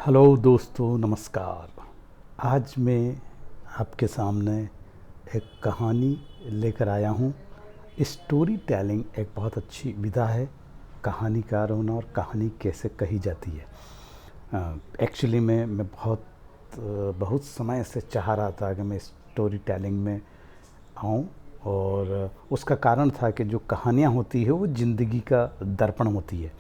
Hello दोस्तों, नमस्कार। आज मैं आपके सामने एक कहानी लेकर आया हूँ। स्टोरी टेलिंग एक बहुत अच्छी विधा है, कहानीकार होना और कहानी कैसे कही जाती है। एक्चुअली मैं बहुत समय से चाह रहा था कि मैं स्टोरी टेलिंग में आऊँ, और उसका कारण था कि जो कहानियाँ होती है वो ज़िंदगी का दर्पण होती है।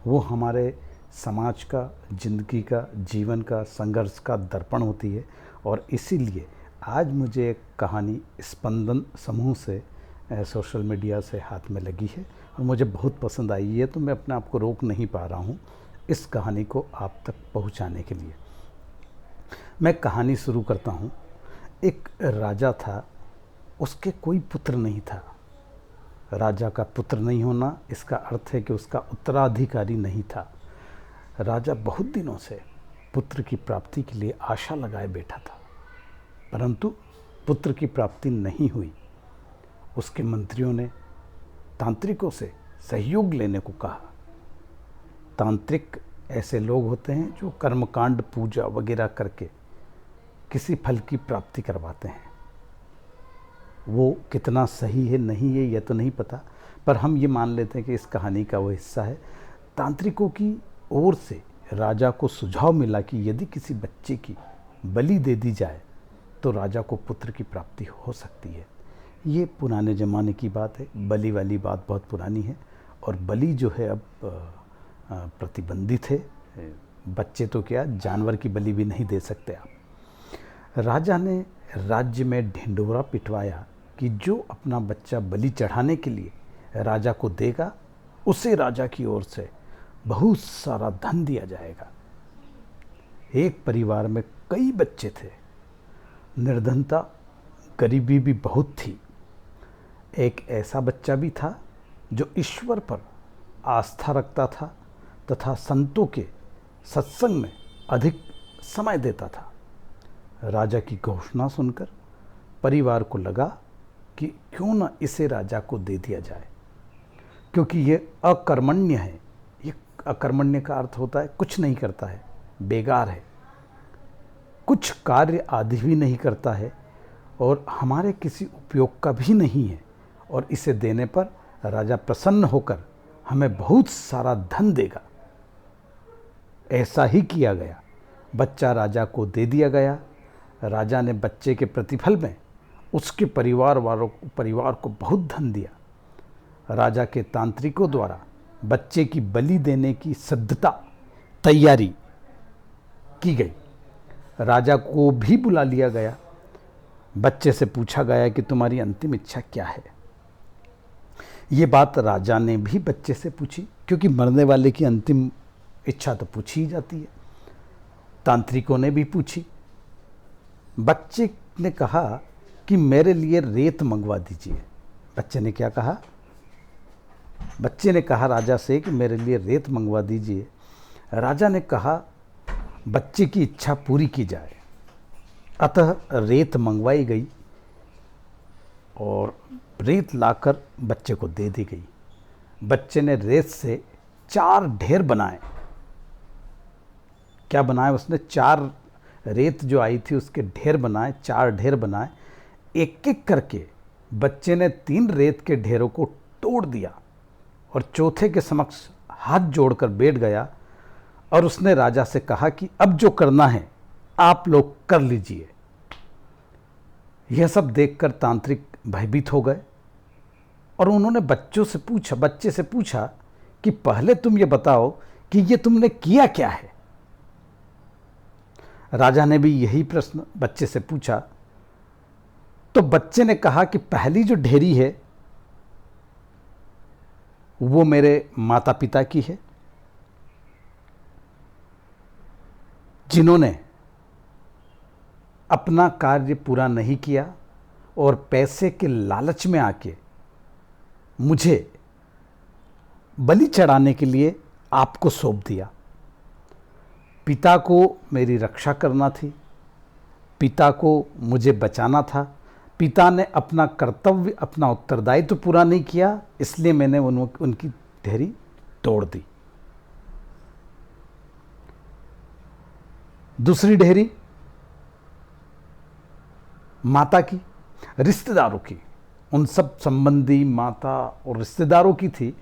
वो हमारे समाज का, ज़िंदगी का, जीवन का, संघर्ष का दर्पण होती है। और इसीलिए आज मुझे एक कहानी स्पंदन समूह से सोशल मीडिया से हाथ में लगी है और मुझे बहुत पसंद आई है, तो मैं अपने आप को रोक नहीं पा रहा हूँ इस कहानी को आप तक पहुँचाने के लिए। मैं कहानी शुरू करता हूँ। एक राजा था, उसके कोई पुत्र नहीं था। राजा का पुत्र नहीं होना इसका अर्थ है कि उसका उत्तराधिकारी नहीं था। राजा बहुत दिनों से पुत्र की प्राप्ति के लिए आशा लगाए बैठा था, परंतु पुत्र की प्राप्ति नहीं हुई। उसके मंत्रियों ने तांत्रिकों से सहयोग लेने को कहा। तांत्रिक ऐसे लोग होते हैं जो कर्मकांड, पूजा वगैरह करके किसी फल की प्राप्ति करवाते हैं। वो कितना सही है नहीं है यह तो नहीं पता, पर हम ये मान लेते हैं कि इस कहानी का वो हिस्सा है। तांत्रिकों की ओर से राजा को सुझाव मिला कि यदि किसी बच्चे की बलि दे दी जाए तो राजा को पुत्र की प्राप्ति हो सकती है। ये पुराने ज़माने की बात है, बलि वाली बात बहुत पुरानी है, और बलि जो है अब प्रतिबंधित है। बच्चे तो क्या, जानवर की बलि भी नहीं दे सकते आप। राजा ने राज्य में ढिंढोरा पिटवाया कि जो अपना बच्चा बलि चढ़ाने के लिए राजा को देगा उसे राजा की ओर से बहुत सारा धन दिया जाएगा। एक परिवार में कई बच्चे थे, निर्धनता, गरीबी भी बहुत थी। एक ऐसा बच्चा भी था जो ईश्वर पर आस्था रखता था तथा संतों के सत्संग में अधिक समय देता था। राजा की घोषणा सुनकर परिवार को लगा कि क्यों न इसे राजा को दे दिया जाए, क्योंकि ये अकर्मण्य है। ये अकर्मण्य का अर्थ होता है कुछ नहीं करता है, बेकार है, कुछ कार्य आदि भी नहीं करता है और हमारे किसी उपयोग का भी नहीं है, और इसे देने पर राजा प्रसन्न होकर हमें बहुत सारा धन देगा। ऐसा ही किया गया। बच्चा राजा को दे दिया गया। राजा ने बच्चे के प्रतिफल में उसके परिवार को बहुत धन दिया। राजा के तांत्रिकों द्वारा बच्चे की बलि देने की सिद्धता तैयारी की गई। राजा को भी बुला लिया गया। बच्चे से पूछा गया कि तुम्हारी अंतिम इच्छा क्या है। ये बात राजा ने भी बच्चे से पूछी, क्योंकि मरने वाले की अंतिम इच्छा तो पूछी ही जाती है। तांत्रिकों ने भी पूछी। बच्चे ने कहा कि मेरे लिए रेत मंगवा दीजिए। बच्चे ने क्या कहा? बच्चे ने कहा राजा से कि मेरे लिए रेत मंगवा दीजिए। राजा ने कहा बच्चे की इच्छा पूरी की जाए। अतः रेत मंगवाई गई और रेत लाकर बच्चे को दे दी गई। बच्चे ने रेत से 4 ढेर बनाए। क्या बनाए उसने? 4 रेत जो आई थी उसके ढेर बनाए, 4 ढेर बनाए। एक एक करके बच्चे ने 3 रेत के ढेरों को तोड़ दिया और चौथे के समक्ष हाथ जोड़कर बैठ गया, और उसने राजा से कहा कि अब जो करना है आप लोग कर लीजिए। यह सब देखकर तांत्रिक भयभीत हो गए और उन्होंने बच्चे से पूछा कि पहले तुम ये बताओ कि ये तुमने किया क्या है। राजा ने भी यही प्रश्न बच्चे से पूछा। तो बच्चे ने कहा कि पहली जो ढेरी है वो मेरे माता पिता की है, जिन्होंने अपना कार्य पूरा नहीं किया और पैसे के लालच में आके मुझे बलि चढ़ाने के लिए आपको सौंप दिया। पिता को मेरी रक्षा करना थी, पिता को मुझे बचाना था। पिता ने अपना कर्तव्य, अपना उत्तरदायित्व पूरा नहीं किया, इसलिए मैंने उनकी ढेरी तोड़ दी। दूसरी ढेरी माता की, रिश्तेदारों की, उन सब संबंधी माता और रिश्तेदारों की थी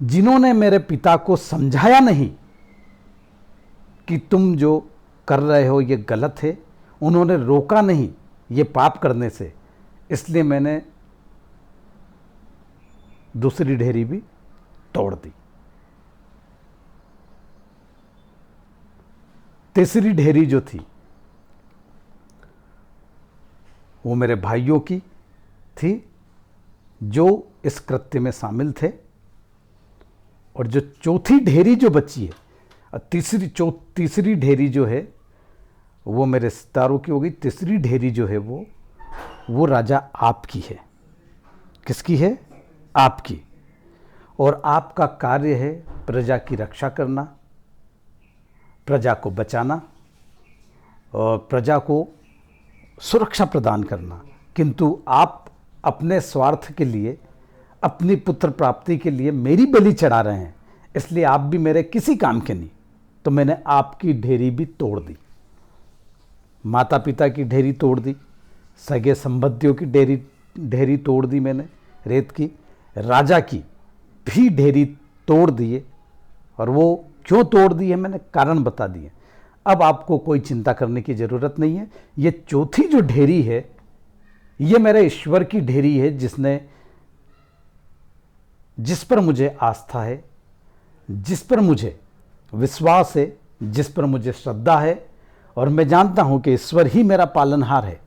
जिन्होंने मेरे पिता को समझाया नहीं कि तुम जो कर रहे हो ये गलत है। उन्होंने रोका नहीं ये पाप करने से, इसलिए मैंने दूसरी ढेरी भी तोड़ दी। तीसरी ढेरी जो थी वो मेरे भाइयों की थी जो इस कृत्य में शामिल थे। और जो चौथी ढेरी जो बची है, तीसरी ढेरी जो है वो मेरे रिश्तेदारों की हो गई। तीसरी ढेरी जो है वो राजा आपकी है। किसकी है? आपकी। और आपका कार्य है प्रजा की रक्षा करना, प्रजा को बचाना और प्रजा को सुरक्षा प्रदान करना। किंतु आप अपने स्वार्थ के लिए, अपनी पुत्र प्राप्ति के लिए मेरी बलि चढ़ा रहे हैं, इसलिए आप भी मेरे किसी काम के नहीं। तो मैंने आपकी ढेरी भी तोड़ दी, माता पिता की ढेरी तोड़ दी, सगे संबंधियों की ढेरी तोड़ दी मैंने रेत की, राजा की भी ढेरी तोड़ दिए। और वो क्यों तोड़ दी है मैंने कारण बता दिए। अब आपको कोई चिंता करने की ज़रूरत नहीं है। ये चौथी जो ढेरी है ये मेरे ईश्वर की ढेरी है, जिस पर मुझे आस्था है, जिस पर मुझे विश्वास है, जिस पर मुझे श्रद्धा है। और मैं जानता हूं कि ईश्वर ही मेरा पालनहार है,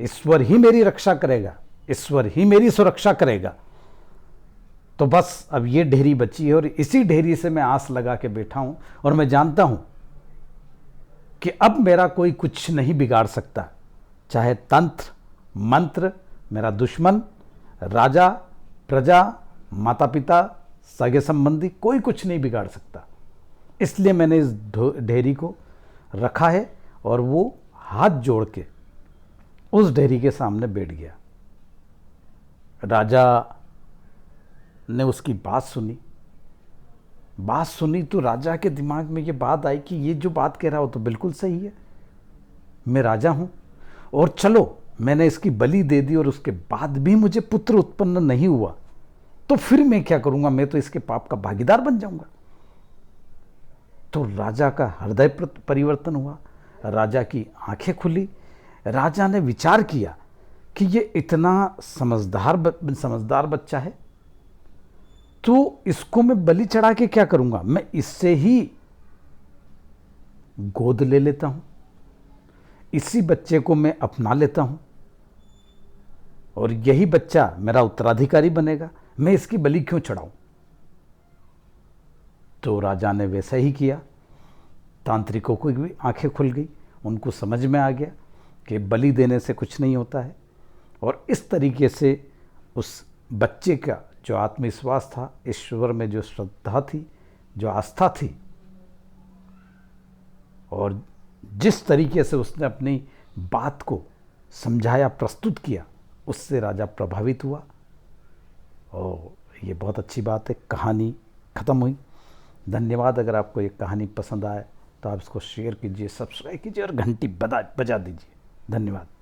ईश्वर ही मेरी रक्षा करेगा, ईश्वर ही मेरी सुरक्षा करेगा। तो बस अब ये ढेरी बची है और इसी ढेरी से मैं आस लगा के बैठा हूं। और मैं जानता हूं कि अब मेरा कोई कुछ नहीं बिगाड़ सकता, चाहे तंत्र मंत्र, मेरा दुश्मन, राजा, प्रजा, माता पिता, सगे संबंधी, कोई कुछ नहीं बिगाड़ सकता। इसलिए मैंने इस ढेरी को रखा है और वो हाथ जोड़ के उस ढेरी के सामने बैठ गया। राजा ने उसकी बात सुनी तो राजा के दिमाग में ये बात आई कि ये जो बात कह रहा हो तो बिल्कुल सही है, मैं राजा हूं और चलो मैंने इसकी बलि दे दी और उसके बाद भी मुझे पुत्र उत्पन्न नहीं हुआ तो फिर मैं क्या करूंगा, मैं तो इसके पाप का भागीदार बन जाऊंगा। तो राजा का हृदय परिवर्तन हुआ, राजा की आंखें खुली। राजा ने विचार किया कि ये इतना समझदार बच्चा है, तो इसको मैं बलि चढ़ा के क्या करूंगा, मैं इससे ही गोद ले लेता हूं, इसी बच्चे को मैं अपना लेता हूं और यही बच्चा मेरा उत्तराधिकारी बनेगा, मैं इसकी बलि क्यों चढ़ाऊं। तो राजा ने वैसा ही किया। तांत्रिकों को भी आंखें खुल गई, उनको समझ में आ गया कि बलि देने से कुछ नहीं होता है। और इस तरीके से उस बच्चे का जो आत्मविश्वास था, ईश्वर में जो श्रद्धा थी, जो आस्था थी, और जिस तरीके से उसने अपनी बात को समझाया, प्रस्तुत किया, उससे राजा प्रभावित हुआ। और ये बहुत अच्छी बात है। कहानी ख़त्म हुई। धन्यवाद। अगर आपको ये कहानी पसंद आए तो आप इसको शेयर कीजिए, सब्सक्राइब कीजिए और घंटी बजा दीजिए। धन्यवाद।